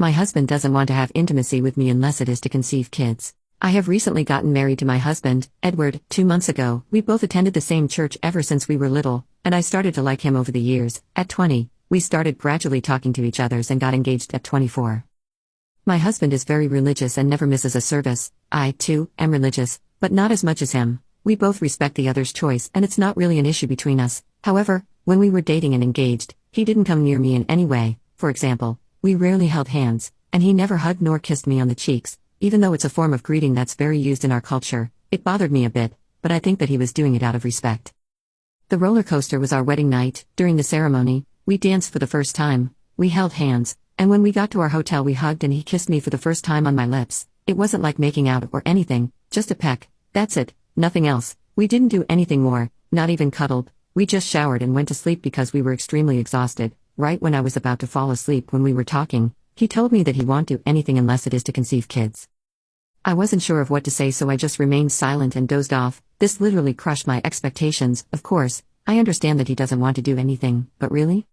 My husband doesn't want to have intimacy with me unless it is to conceive kids. I have recently gotten married to my husband, Edward, 2 months ago. We both attended the same church ever since we were little, and I started to like him over the years. At 20, we started gradually talking to each other and got engaged at 24. My husband is very religious and never misses a service. I, too, am religious, but not as much as him. We both respect the other's choice and it's not really an issue between us. However, when we were dating and engaged, he didn't come near me in any way. For example, we rarely held hands, and he never hugged nor kissed me on the cheeks, even though it's a form of greeting that's very used in our culture. It bothered me a bit, but I think that he was doing it out of respect. The roller coaster was our wedding night. During the ceremony, we danced for the first time, we held hands, and when we got to our hotel we hugged and he kissed me for the first time on my lips. It wasn't like making out or anything, just a peck. That's it, nothing else. We didn't do anything more, not even cuddled. We just showered and went to sleep because we were extremely exhausted. Right when I was about to fall asleep when we were talking, he told me that he won't do anything unless it is to conceive kids. I wasn't sure of what to say, so I just remained silent and dozed off. This literally crushed my expectations. Of course, I understand that he doesn't want to do anything, but really?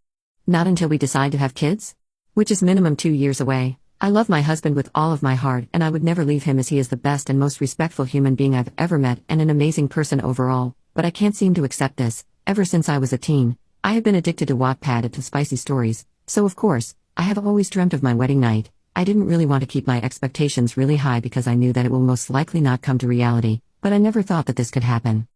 Not until we decide to have kids? Which is minimum 2 years away. I love my husband with all of my heart and I would never leave him, as he is the best and most respectful human being I've ever met and an amazing person overall, but I can't seem to accept this. Ever since I was a teen, I have been addicted to Wattpad and to spicy stories, so of course, I have always dreamt of my wedding night. I didn't really want to keep my expectations really high because I knew that it will most likely not come to reality, but I never thought that this could happen.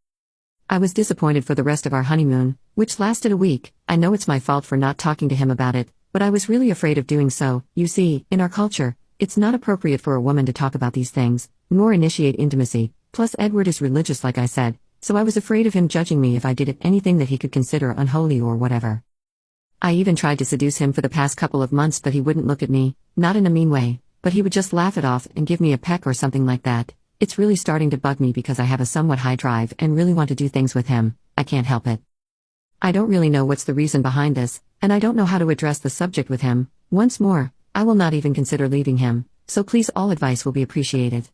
I was disappointed for the rest of our honeymoon, which lasted a week. I know it's my fault for not talking to him about it, but I was really afraid of doing so. You see, in our culture, it's not appropriate for a woman to talk about these things, nor initiate intimacy. Plus Edward is religious, like I said, so I was afraid of him judging me if I did anything that he could consider unholy or whatever. I even tried to seduce him for the past couple of months, but he wouldn't look at me, not in a mean way, but he would just laugh it off and give me a peck or something like that. It's really starting to bug me because I have a somewhat high drive and really want to do things with him. I can't help it. I don't really know what's the reason behind this, and I don't know how to address the subject with him. Once more, I will not even consider leaving him, so please all advice will be appreciated.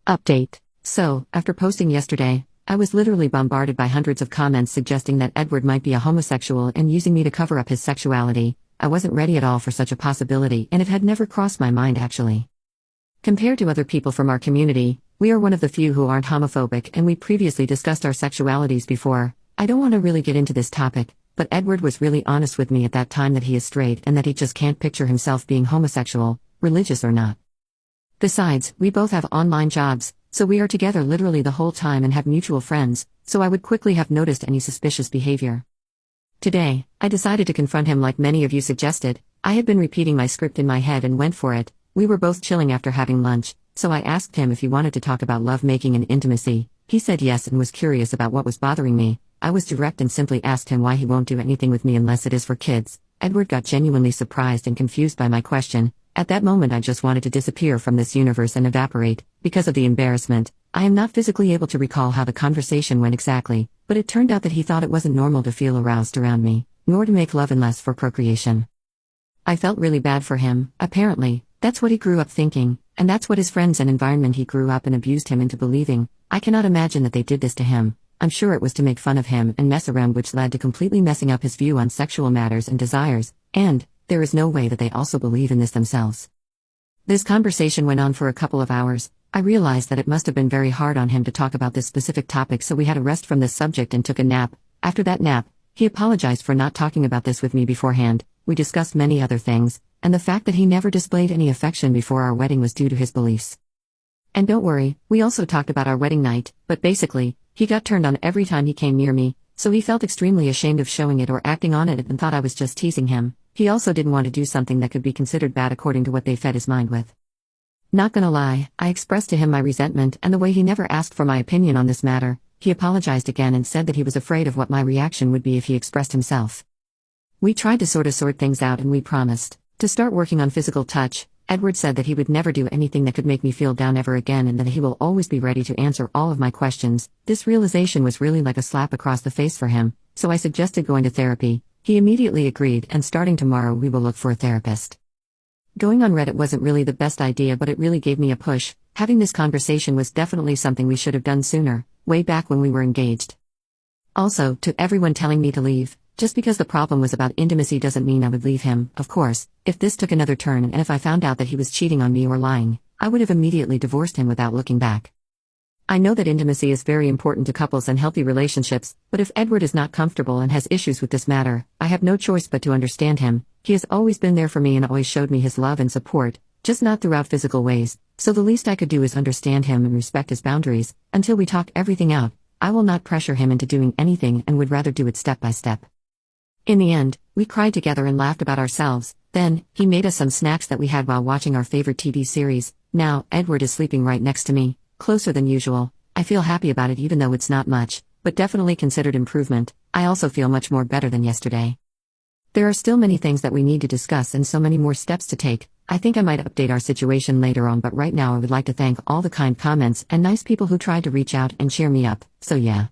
Update. So, after posting yesterday, I was literally bombarded by hundreds of comments suggesting that Edward might be a homosexual and using me to cover up his sexuality. I wasn't ready at all for such a possibility, and it had never crossed my mind actually. Compared to other people from our community, we are one of the few who aren't homophobic, and we previously discussed our sexualities before. I don't want to really get into this topic, but Edward was really honest with me at that time that he is straight and that he just can't picture himself being homosexual, religious or not. Besides, we both have online jobs, so we are together literally the whole time and have mutual friends, so I would quickly have noticed any suspicious behavior. Today, I decided to confront him like many of you suggested. I had been repeating my script in my head and went for it. We were both chilling after having lunch, so I asked him if he wanted to talk about lovemaking and intimacy. He said yes and was curious about what was bothering me. I was direct and simply asked him why he won't do anything with me unless it is for kids. Edward got genuinely surprised and confused by my question. At that moment I just wanted to disappear from this universe and evaporate. Because of the embarrassment, I am not physically able to recall how the conversation went exactly, but it turned out that he thought it wasn't normal to feel aroused around me, nor to make love unless for procreation. I felt really bad for him. Apparently, that's what he grew up thinking, and that's what his friends and environment he grew up in abused him into believing. I cannot imagine that they did this to him. I'm sure it was to make fun of him and mess around, which led to completely messing up his view on sexual matters and desires, and there is no way that they also believe in this themselves. This conversation went on for a couple of hours. I realized that it must have been very hard on him to talk about this specific topic, so we had a rest from this subject and took a nap. After that nap, he apologized for not talking about this with me beforehand. We discussed many other things, and the fact that he never displayed any affection before our wedding was due to his beliefs. And don't worry, we also talked about our wedding night, but basically, he got turned on every time he came near me, so he felt extremely ashamed of showing it or acting on it and thought I was just teasing him. He also didn't want to do something that could be considered bad according to what they fed his mind with. Not gonna lie, I expressed to him my resentment and the way he never asked for my opinion on this matter. He apologized again and said that he was afraid of what my reaction would be if he expressed himself. We tried to sort things out and we promised to start working on physical touch. Edward said that he would never do anything that could make me feel down ever again and that he will always be ready to answer all of my questions. This realization was really like a slap across the face for him, so I suggested going to therapy. He immediately agreed, and starting tomorrow we will look for a therapist. Going on Reddit wasn't really the best idea, but it really gave me a push. Having this conversation was definitely something we should have done sooner, way back when we were engaged. Also, to everyone telling me to leave, Just because the problem was about intimacy doesn't mean I would leave him, of course. If this took another turn and if I found out that he was cheating on me or lying, I would have immediately divorced him without looking back. I know that intimacy is very important to couples and healthy relationships, but if Edward is not comfortable and has issues with this matter, I have no choice but to understand him. He has always been there for me and always showed me his love and support, just not throughout physical ways, so the least I could do is understand him and respect his boundaries. Until we talk everything out, I will not pressure him into doing anything and would rather do it step by step. In the end, we cried together and laughed about ourselves. Then, he made us some snacks that we had while watching our favorite TV series. Now, Edward is sleeping right next to me, closer than usual. I feel happy about it even though it's not much, but definitely considered improvement. I also feel much more better than yesterday. There are still many things that we need to discuss and so many more steps to take. I think I might update our situation later on, but right now I would like to thank all the kind comments and nice people who tried to reach out and cheer me up. So yeah.